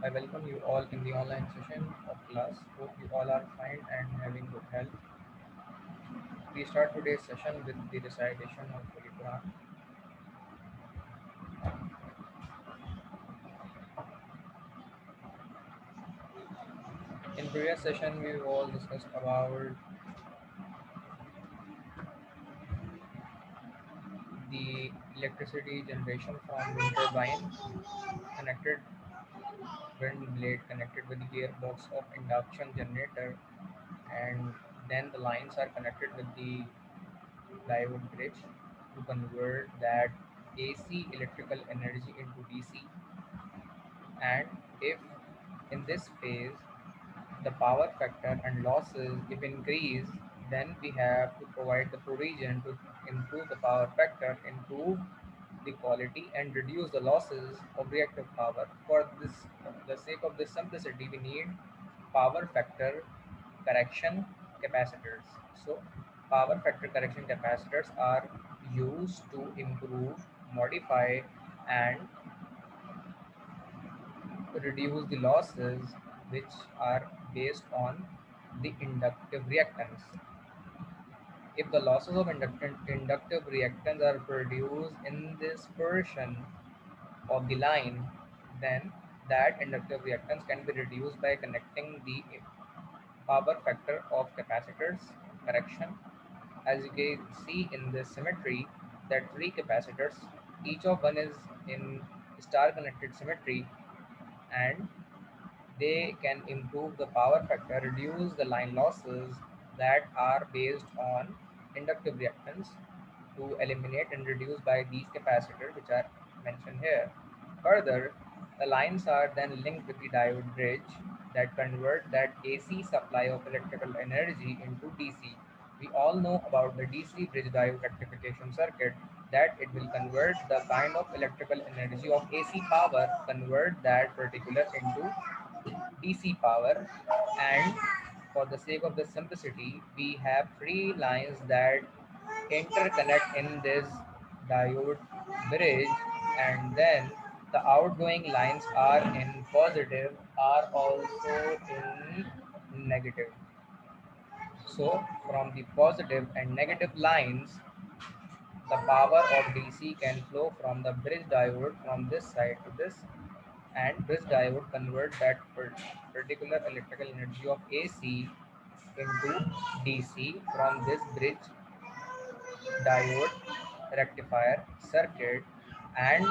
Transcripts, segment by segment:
I welcome you all in the online session of class. Hope you all are fine and having good health. We start today's session with the recitation of Holy Quran. In previous session, we all discussed about the electricity generation from wind turbine connected wind blade connected with the gearbox of induction generator, and then the lines are connected with the diode bridge to convert that AC electrical energy into DC. And if in this phase the power factor and losses if increase, then we have to provide the provision to improve the power factor, improve the quality and reduce the losses of reactive power. For this, the sake of this simplicity, we need power factor correction capacitors. So power factor correction capacitors are used to improve, modify and reduce the losses which are based on the inductive reactance. If the losses of inductive reactance are produced in this portion of the line, then that inductive reactance can be reduced by connecting the power factor of capacitors correction. As you can see in this symmetry, that three capacitors, each of one is in star connected symmetry, and they can improve the power factor, reduce the line losses that are based on inductive reactance to eliminate and reduce by these capacitors which are mentioned here. Further, the lines are then linked with the diode bridge that convert that AC supply of electrical energy into DC. We all know about the DC bridge diode rectification circuit, that it will convert the kind of electrical energy of AC power, convert that particular into DC power. And for the sake of the simplicity, we have three lines that interconnect in this diode bridge, and then the outgoing lines are in positive, are also in negative. So from the positive and negative lines, the power of DC can flow from the bridge diode from this side to this, and bridge diode convert that particular electrical energy of AC into DC from this bridge diode rectifier circuit. And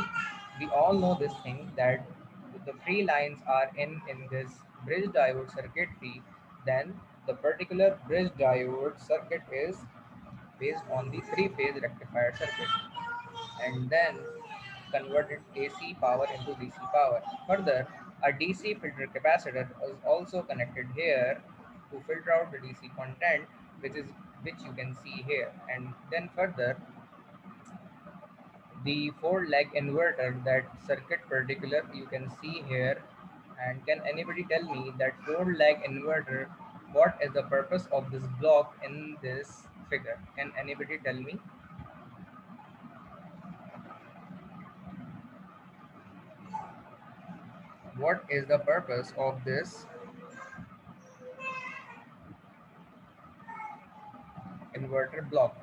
we all know this thing, that if the three lines are in this bridge diode circuitry, then the particular bridge diode circuit is based on the three phase rectifier circuit, and then converted AC power into DC power. Further, a DC filter capacitor is also connected here to filter out the DC content, which you can see here. And then further, the four leg inverter, that circuit particular you can see here. And can anybody tell me that four leg inverter, what is the purpose of this block in this figure? Can anybody tell me what is the purpose of this inverter block?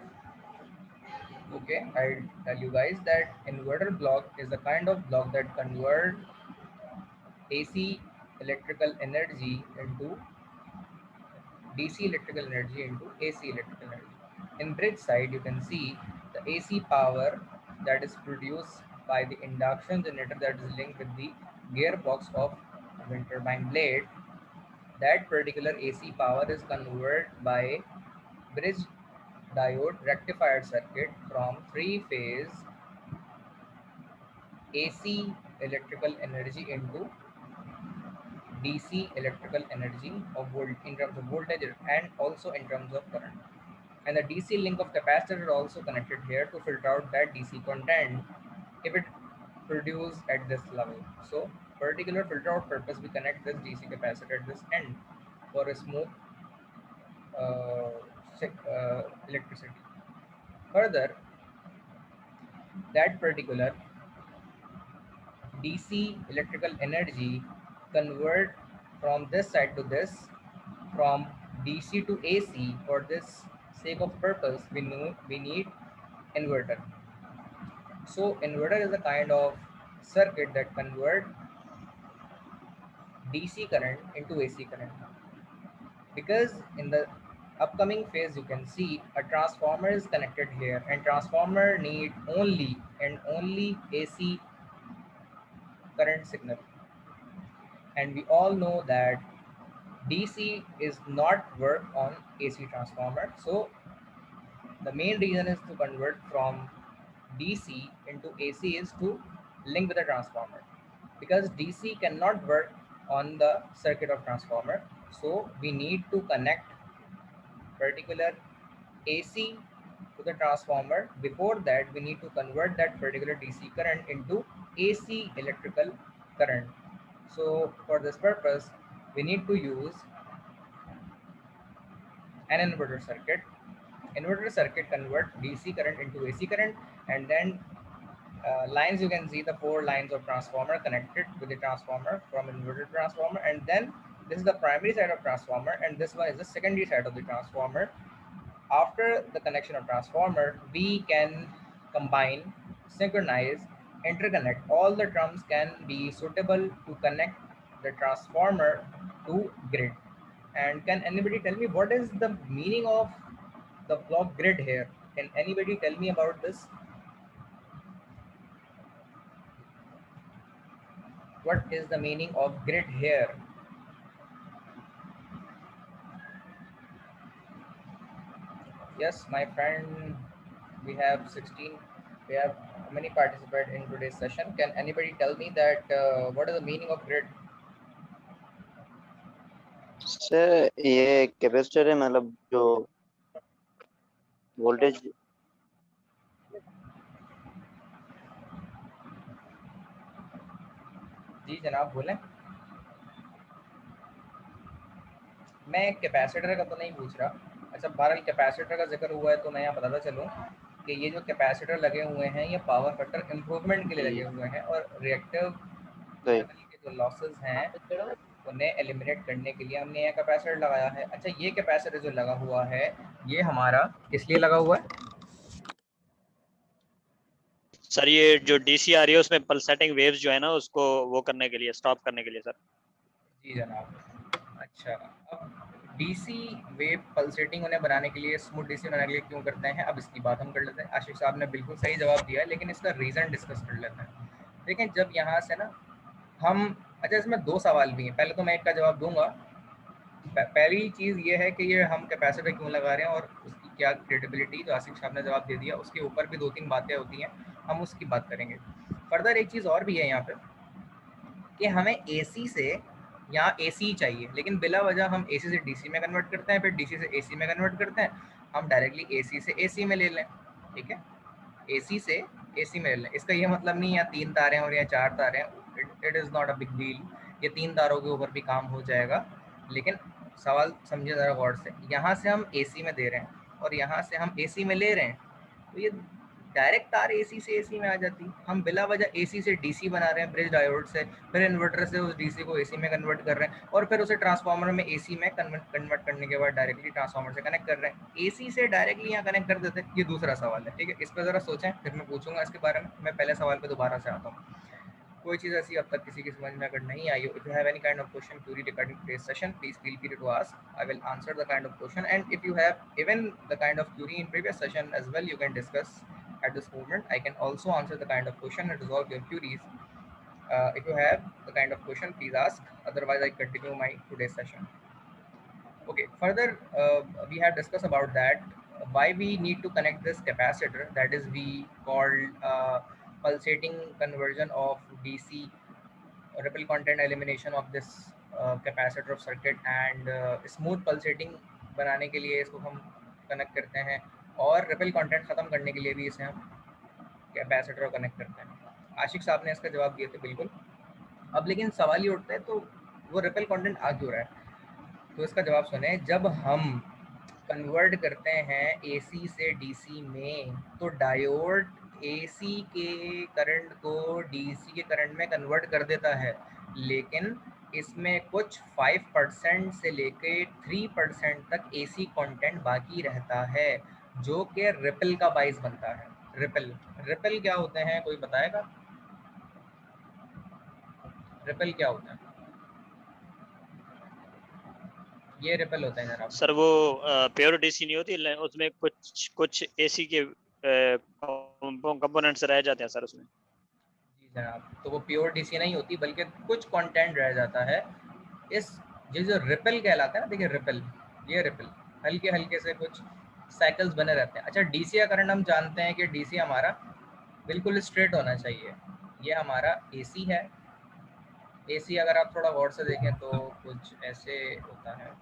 Okay, I'll tell you guys that inverter block is a kind of block that convert AC electrical energy into DC electrical energy into AC electrical energy. In bridge side, you can see the AC power that is produced by the induction generator that is linked with the gearbox of a wind turbine blade. That particular AC power is converted by bridge diode rectifier circuit from three phase AC electrical energy into DC electrical energy of volt in terms of voltage and also in terms of current. And the DC link of capacitor is also connected here to filter out that DC content if it produced at this level. So particular filter out purpose, we connect this DC capacitor at this end for a smooth uh, electricity. Further, that particular DC electrical energy convert from this side to this, from DC to AC. For this sake of purpose, we know we need inverter. So inverter is a kind of circuit that convert DC current into AC current. Because in the upcoming phase you can see a transformer is connected here, and transformer need only and only AC current signal, and we all know that DC is not work on AC transformer. So the main reason is to convert from DC into AC is to link with the transformer, because DC cannot work on the circuit of transformer. So we need to connect particular AC to the transformer. Before that, we need to convert that particular DC current into AC electrical current. So for this purpose, we need to use an inverter circuit. Inverter circuit convert DC current into AC current, and then lines, you can see the four lines of transformer connected with the transformer from inverter transformer, and then this is the primary side of transformer, and this one is the secondary side of the transformer. After the connection of transformer, we can combine, synchronize, interconnect. All the terms can be suitable to connect the transformer to grid. And can anybody tell me what is the meaning of the block grid here? Can anybody tell me about this? What is the meaning of grid here? Yes, my friend, we have 16, we have many participants in today's session. Can anybody tell me that what is the meaning of grid? Sir ये capacitor है, मतलब जो voltage. जी जनाब बोलें। मैं capacitor का तो नहीं पूछ रहा। अच्छा, बहरहाल कैपेसिटर का जिक्र हुआ है तो मैं यहाँ बताता चलूँ कि ये जो कैपेसिटर लगे हुए हैं ये पावर फैक्टर इम्प्रूवमेंट के लिए लगे हुए हैं, और रिएक्टिव मेटल के जो लॉसेस हैं उन्हें एलिमिनेट करने के लिए हमने यह कैपेसिटर लगाया है। अच्छा, ये कैपेसिटर जो लगा हुआ है ये हमारा किस लिए लगा हुआ है? सर ये जो डीसी आ रही है उसमें पल्सेटिंग वेव्स जो है ना उसको वो करने के लिए, स्टॉप करने के लिए सर। जी जनाब। अच्छा, अब डीसी वेव पल्सेटिंग उन्हें बनाने के लिए, स्मूथ डीसी बनाने के लिए क्यों करते हैं, अब इसकी बात हम कर लेते हैं। आशिक साहब ने बिल्कुल सही जवाब दिया है, लेकिन इसका रीज़न डिस्कस कर लेते हैं। लेकिन जब यहाँ से ना हम, अच्छा इसमें दो सवाल भी हैं, पहले तो मैं एक का जवाब दूंगा। पहली चीज़ ये है कि ये हम कैपेसिटर क्यों लगा रहे हैं और उसकी क्या क्रेडिबिलिटी, जो आसिफ साहब ने जवाब दे दिया, उसके ऊपर भी दो तीन बातें होती हैं, हम उसकी बात करेंगे। फर्दर एक चीज़ और भी है यहाँ पे कि हमें एसी से यहाँ एसी चाहिए, लेकिन बिला वजह हम एसी से डीसी में कन्वर्ट करते हैं, फिर डीसी से एसी में कन्वर्ट करते हैं। हम डायरेक्टली एसी से एसी में ले लें, ठीक है, एसी से एसी में ले लें। इसका ये मतलब नहीं यहाँ 3 तारे हैं और यहाँ 4 तारे हैं, it is not a big deal. ये 3 तारों के ऊपर भी काम हो जाएगा, लेकिन सवाल समझिए ज़रा गौर से। यहाँ से हम एसी में दे रहे हैं और यहाँ से हम एसी में ले रहे हैं, तो ये डायरेक्ट तार एसी से एसी में आ जाती। हम बिला वजह एसी से डीसी बना रहे हैं ब्रिज डायोड से, फिर इन्वर्टर से उस डीसी को एसी में कन्वर्ट कर रहे हैं, और फिर उसे ट्रांसफार्मर में एसी में कन्वर्ट करने के बाद डायरेक्टली ट्रांसफार्मर से कनेक्ट कर रहे हैं। एसी से डायरेक्टली यहाँ कनेक्ट कर देते हैं, ये दूसरा सवाल है, ठीक है। इस पर ज़रा सोचें, फिर मैं पूछूंगा इसके बारे में। मैं पहले सवाल पर दोबारा से आता हूँ। कोई चीज़ ऐसी अब तक किसी की समझ में अगर नहीं आई हो, if you have any kind of question query regarding today's session, please feel free to ask. I will answer the kind of question, and if you have even the kind of query in previous session as well, you can discuss at this moment. I can also answer the kind of question and resolve your queries. If you have the kind of question, please ask. Otherwise, I continue my today's session. Okay. Further, we have discussed about that why we need to connect this capacitor. That is, we called pulsating conversion of DC, ripple content elimination of this capacitor of circuit, and smooth pulsating बनाने के लिए इसको हम connect करते हैं, और ripple content ख़त्म करने के लिए भी इसे हम कैपेसिटर को कनेक्ट करते हैं। आशिक साहब ने इसका जवाब दिया था बिल्कुल। अब लेकिन सवाल ये उठता है, तो वो रिपल कंटेंट आ क्यों रहा है? तो इसका जवाब सुने। जब हम कन्वर्ट करते हैं एसी से डीसी में, तो डायोड एसी के करंट को डीसी के करंट में कन्वर्ट कर देता है, लेकिन इसमें कुछ 5% से लेके 3% तक एसी कंटेंट बाकी रहता है, जो कि रिपल का बाइस बनता है। रिपल रिपल क्या होते हैं, कोई बताएगा? रिपल क्या होता है? ये रिपल होता है जनाब। सर वो प्योर डीसी नहीं होती, उसमें कुछ कुछ एसी के कंपोनेंट्स रह जाते हैं सर उसमें। जी जनाब, तो वो प्योर डीसी नहीं होती, बल्कि कुछ कंटेंट रह जाता है। इस ये जो रिपल कहलाता है ना, देखिए रिपल, ये रिपल हल्के हल्के से कुछ साइकिल्स बने रहते हैं। अच्छा, डीसी का करंट हम जानते हैं कि डीसी हमारा बिल्कुल स्ट्रेट होना चाहिए। ये हमारा एसी है। एसी अगर आप थोड़ा गौर से देखें तो कुछ ऐसे होता है,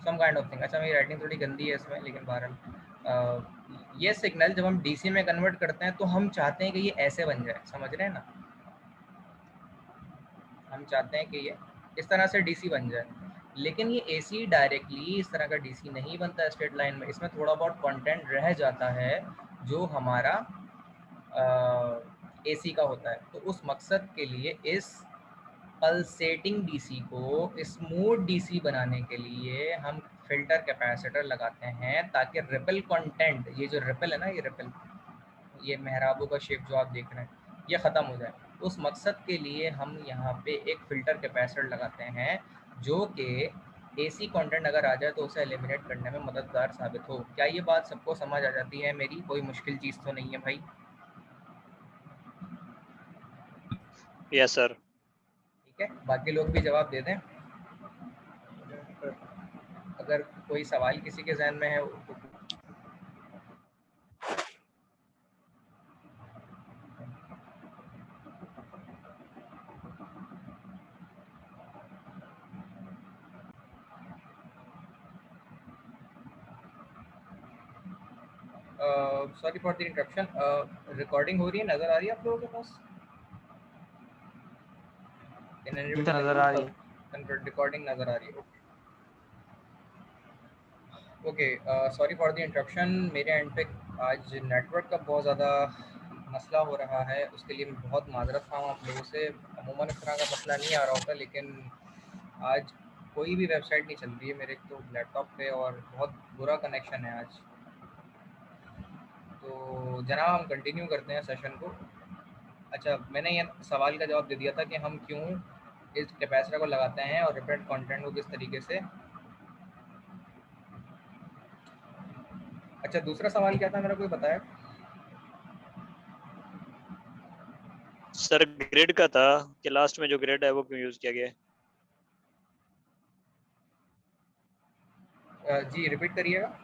सम काइंड ऑफ थिंग। अच्छा, मेरी राइटिंग थोड़ी गंदी है इसमें, लेकिन बहरहाल ये सिग्नल जब हम डीसी में कन्वर्ट करते हैं तो हम चाहते हैं कि ये ऐसे बन जाए, समझ रहे हैं ना? हम चाहते हैं कि ये इस तरह से डीसी बन जाए, लेकिन ये एसी डायरेक्टली इस तरह का डीसी नहीं बनता है स्ट्रेट लाइन में। इसमें थोड़ा बहुत कंटेंट रह जाता है जो हमारा एसी का होता है। तो उस मकसद के लिए इस पल्सेटिंग डीसी को स्मूथ डीसी बनाने के लिए हम फिल्टर कैपेसिटर लगाते हैं, ताकि रिपल कंटेंट, ये जो रिपल है ना, ये रिपल, ये मेहराबों का शेप जो आप देख रहे हैं, ये ख़त्म हो जाए। उस मकसद के लिए हम यहाँ पे एक फ़िल्टर कैपेसिटर लगाते हैं, जो कि एसी कंटेंट अगर आ जाए तो उसे एलिमिनेट करने में मददगार साबित हो। क्या ये बात सबको समझ आ जाती है मेरी? कोई मुश्किल चीज़ तो नहीं है भाई? Yes sir. ठीक है, बाकी लोग भी जवाब दे दें। अगर कोई सवाल किसी के जहन में है तो। Sorry for the interruption. Recording हो रही है, नज़र आ रही है आप लोगों के पास? नजर आ रही है। रिकॉर्डिंग नज़र आ रही है? Okay, sorry for the interruption. मेरे एंड पे आज नेटवर्क का बहुत ज़्यादा मसला हो रहा है, उसके लिए मैं बहुत माजरत खाऊँ आप लोगों से। अमूमन इस तरह का मसला नहीं आ रहा होता, लेकिन आज कोई भी वेबसाइट नहीं चल रही है मेरे तो लैपटॉप पे, और बहुत बुरा कनेक्शन है आज। तो जनाब, हम कंटिन्यू करते हैं सेशन को। अच्छा, मैंने ये सवाल का जवाब दे दिया था कि हम क्यों इस कैपेसिटर को लगाते हैं और रिपीट कंटेंट को किस तरीके से। अच्छा, दूसरा सवाल क्या था मेरा, कोई बताया? सर ग्रिड का था कि लास्ट में जो ग्रिड है वो क्यों यूज किया गया है। जी रिपीट करिएगा।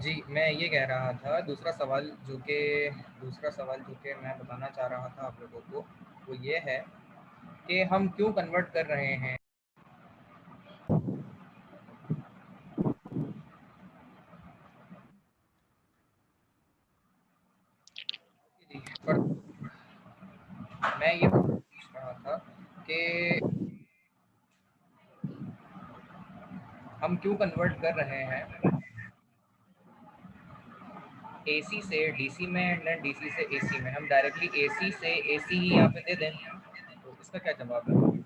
जी मैं ये कह रहा था, दूसरा सवाल जो कि मैं बताना चाह रहा था आप लोगों को, वो ये है कि हम क्यों कन्वर्ट कर रहे हैं। जी, पर मैं ये पूछ रहा था कि हम क्यों कन्वर्ट कर रहे हैं एसी से डीसी में एंड देन डीसी से एसी में। हम डायरेक्टली एसी से एसी ही यहाँ पे दे दें, तो इसका क्या जवाब है?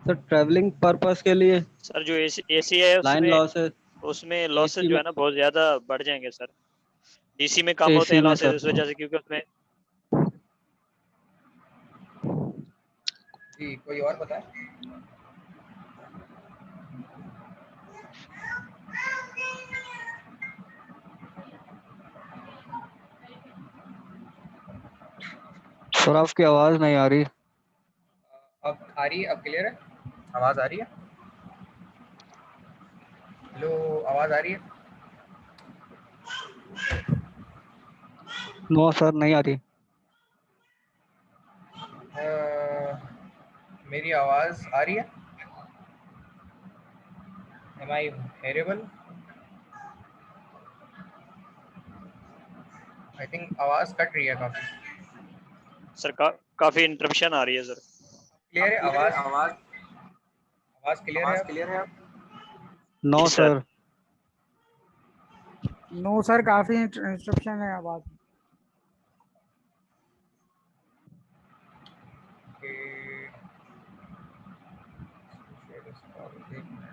सर ट्रैवलिंग पर्पस के लिए सर जो एसी है लाइन उसमें लॉसेस उसमें लॉसेस एसी जो में है ना बहुत ज्यादा बढ़ जाएंगे सर। डीसी में कम होते एसी हैं में लॉसेस सर इस वजह से, क्योंकि उसमें जी कोई और बताए? सर आपकी आवाज नहीं आ रही। अब आ रही है? अब क्लियर है? आवाज़ आ रही है? हेलो, आवाज़ आ रही है? नो सर नहीं आ रही। मेरी आवाज़ आ रही है? Am I hearable? I think आवाज कट रही है काफी. सर काफी इंटरप्शन आ रही है सर. क्लियर है आवाज? आवाज क्लियर है? नो जी सर. सर. नो सर, काफी इंस्ट्रक्शन है आवाज में। Okay. Share this call. एक मिनट.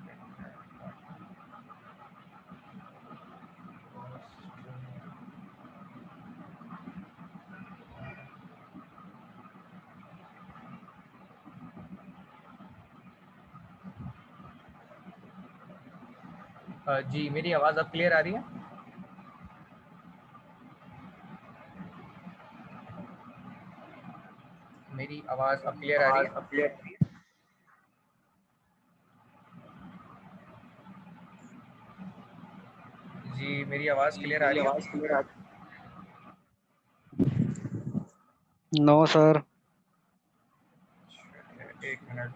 जी मेरी आवाज अब क्लियर आ रही है? मेरी आवाज अब क्लियर आ रही है? जी मेरी आवाज क्लियर आ रही है? No sir. एक मिनट.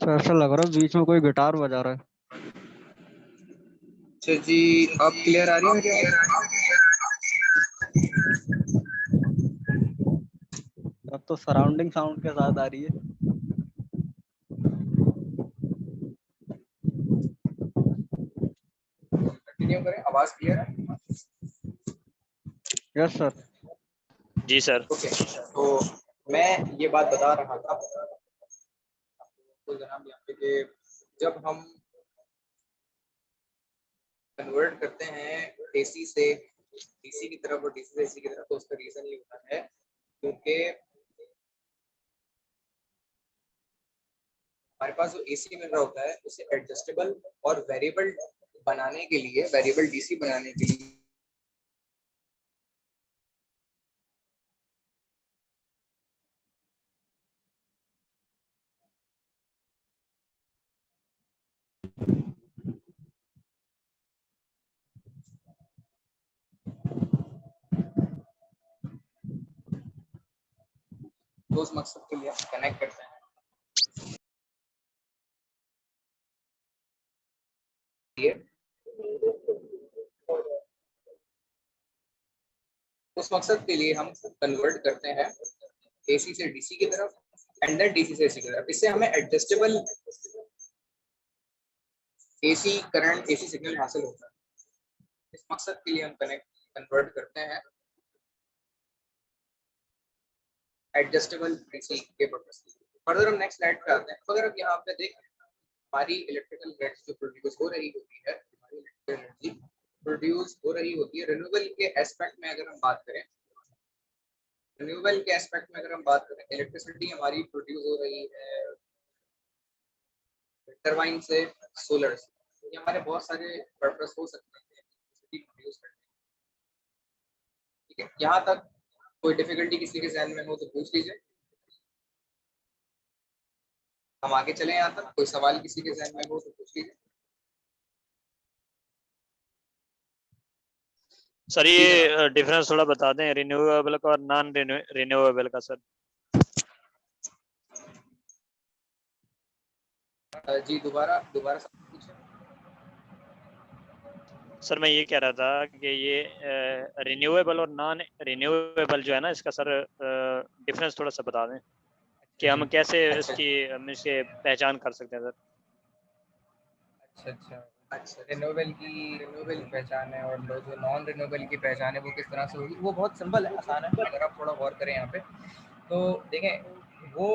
सर ऐसा लग रहा है बीच में कोई गिटार बजा रहा है. अच्छा जी अब क्लियर आ रही है मेरी आवाज? अब तो सराउंडिंग साउंड के साथ आ रही है. कंटिन्यू करें. आवाज क्लियर है? Yes sir. जी सर. ओके. तो मैं ये बात बता रहा था तो जनाब यहाँ पे कि जब हम कन्वर्ट करते हैं एसी से डीसी की तरफ और डीसी से एसी की तरफ, तो उसका रीजन ये होता है क्योंकि हमारे पास जो एसी मिल रहा होता है उसे एडजस्टेबल और वेरिएबल बनाने के लिए, वेरिएबल डीसी बनाने के लिए तो उस मकसद के लिए हम कनेक्ट करते हैं. उस मकसद के लिए हम कन्वर्ट करते हैं एसी से डीसी की तरफ एंड देन डीसी से एसी की तरफ. इससे हमें adjustable AC current, AC signal हासिल होता है. इस मकसद के लिए हम कन्वर्ट करते हैं एडजस्टेबल डीसी के पर्पस के लिए. फर्दर हम नेक्स्ट स्लाइड पे आते हैं. तो अगर आप यहाँ पे देखें हमारी इलेक्ट्रिकल एनर्जी जो प्रोड्यूस हो रही होती है, हमारी इलेक्ट्रिकल एनर्जी प्रोड्यूस हो रही होती है रिन्यूएबल के एस्पेक्ट में. अगर हम बात करें रिन्यूएबल के एस्पेक्ट में, अगर हम बात करें इलेक्ट्रिसिटी हमारी प्रोड्यूस हो रही है टरबाइन से, सोलर से. ये हमारे बहुत सारे पर्पस हो सकते हैं इलेक्ट्रिसिटी प्रोड्यूस करने. ठीक है, यहाँ तक कोई डिफिकल्टी किसी के जहन में हो तो पूछ लीजिए. हम आगे चले. यहाँ तक कोई सवाल किसी के जहन में हो तो पूछ लीजिए. सर ये डिफरेंस थोड़ा बता दें रिन्यूएबल का और नॉन रिन्यूएबल का सर. जी दोबारा सवाल पूछें. सर मैं ये कह रहा था कि ये रिन्यूएबल और नॉन रिन्यूएबल जो है ना, इसका सर डिफरेंस थोड़ा सा बता दें कि हम कैसे इसकी पहचान कर सकते हैं सर. अच्छा. रिन्यूएबल की पहचान है और जो नॉन रिन्यूएबल की पहचान है वो किस तरह से होगी. वो बहुत सिंपल है, आसान है. अगर आप थोड़ा गौर करें यहाँ पे तो देखें वो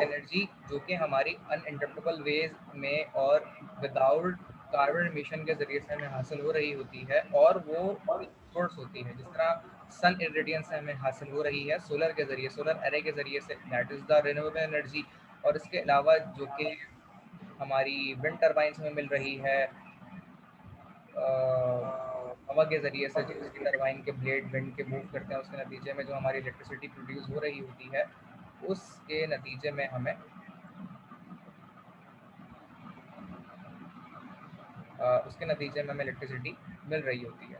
एनर्जी जो कि हमारी अनइंटरप्टेबल वेज में और विदाउट कार्बन एमिशन के जरिए से हमें हासिल हो रही होती है और वो सोर्स होती है. जिस तरह सन इरेडियंस से हमें हासिल हो रही है सोलर के जरिए, सोलर एरे के जरिए से, that is the renewable energy. और इसके अलावा जो कि हमारी विंड टरबाइंस में मिल रही है हवा के ज़रिए से, जिसकी टरबाइन के ब्लेड विंड के मूव करते हैं, उसके नतीजे में जो हमारी इलेक्ट्रिसिटी प्रोड्यूस हो रही होती है उसके नतीजे में हमें इलेक्ट्रिसिटी मिल रही होती है.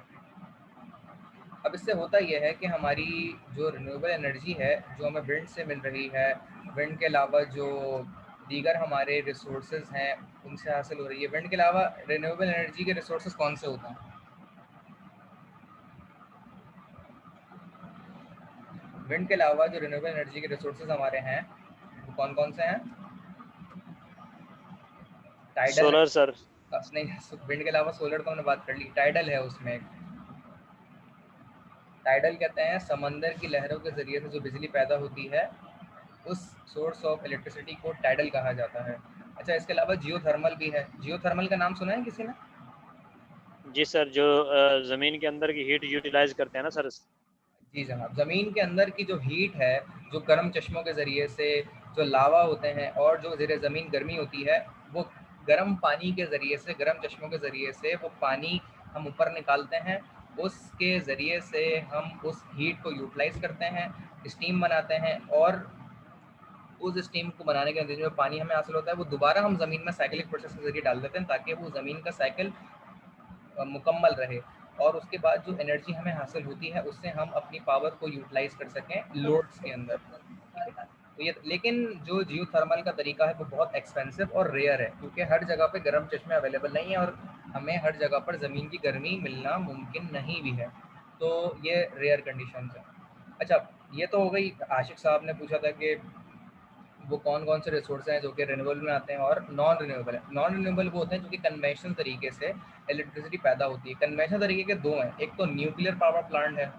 अब इससे होता यह है कि हमारी जो रिन्यूएबल एनर्जी है जो हमें विंड से मिल रही है, विंड के अलावा जो दीगर हमारे रिसोर्सेज हैं उनसे हासिल हो रही है। विंड के अलावा रिन्यूएबल एनर्जी के रिसोर्सेज कौन से होते हैं? विंड के अलावा जो रिन्यूएबल एनर्जी के रिसोर्सेज हमारे हैं वो कौन कौन से हैं? Tidal solar sir. नहीं, विंड के अलावा सोलर तो हमने बात कर ली, टाइडल है उसमें एक। टाइडल कहते हैं समंदर की लहरों के जरिए से जो बिजली पैदा होती है उस सोर्स ऑफ इलेक्ट्रिसिटी को टाइडल कहा जाता है। अच्छा, इसके अलावा जियोथर्मल भी है। जियोथर्मल का नाम सुना है किसी ने? जी सर, जो ज़मीन के अंदर की हीट यूटिलाइज करते हैं ना सर। जी जनाब, ज़मीन के अंदर की जो हीट है, जो गर्म चश्मों के ज़रिए से जो लावा होते हैं और जो ज़ेरे ज़मीन गर्मी होती है, वो गर्म पानी के ज़रिए से, गर्म चश्मों के ज़रिए से वो पानी हम ऊपर निकालते हैं। उसके ज़रिए से हम उस हीट को यूटिलाइज़ करते हैं, स्टीम बनाते हैं और उस स्टीम को बनाने के नतीजे में पानी हमें हासिल होता है, वो दोबारा हम ज़मीन में साइक्लिक प्रोसेस के ज़रिए डाल देते हैं ताकि वो ज़मीन का साइकिल मुकम्मल रहे और उसके बाद जो एनर्जी हमें हासिल होती है उससे हम अपनी पावर को यूटिलाइज कर सकें लोड्स के अंदर। तो ये, लेकिन जो जियोथर्मल का तरीका है वो बहुत एक्सपेंसिव और रेयर है क्योंकि हर जगह पे गर्म चश्मे अवेलेबल नहीं है और हमें हर जगह पर ज़मीन की गर्मी मिलना मुमकिन नहीं भी है, तो ये रेयर कंडीशन है। अच्छा, ये तो हो गई। आशिक साहब ने पूछा था कि वो कौन कौन से रिसोर्स हैं जो कि रिन्यूएबल में आते हैं और नॉन रिन्यूएबल है। नॉन रिन्यूएबल वो होते हैं जो कि कन्वेंशनल तरीके से इलेक्ट्रिसिटी पैदा होती है। कन्वेंशनल तरीके के दो हैं, एक तो न्यूक्लियर पावर प्लांट है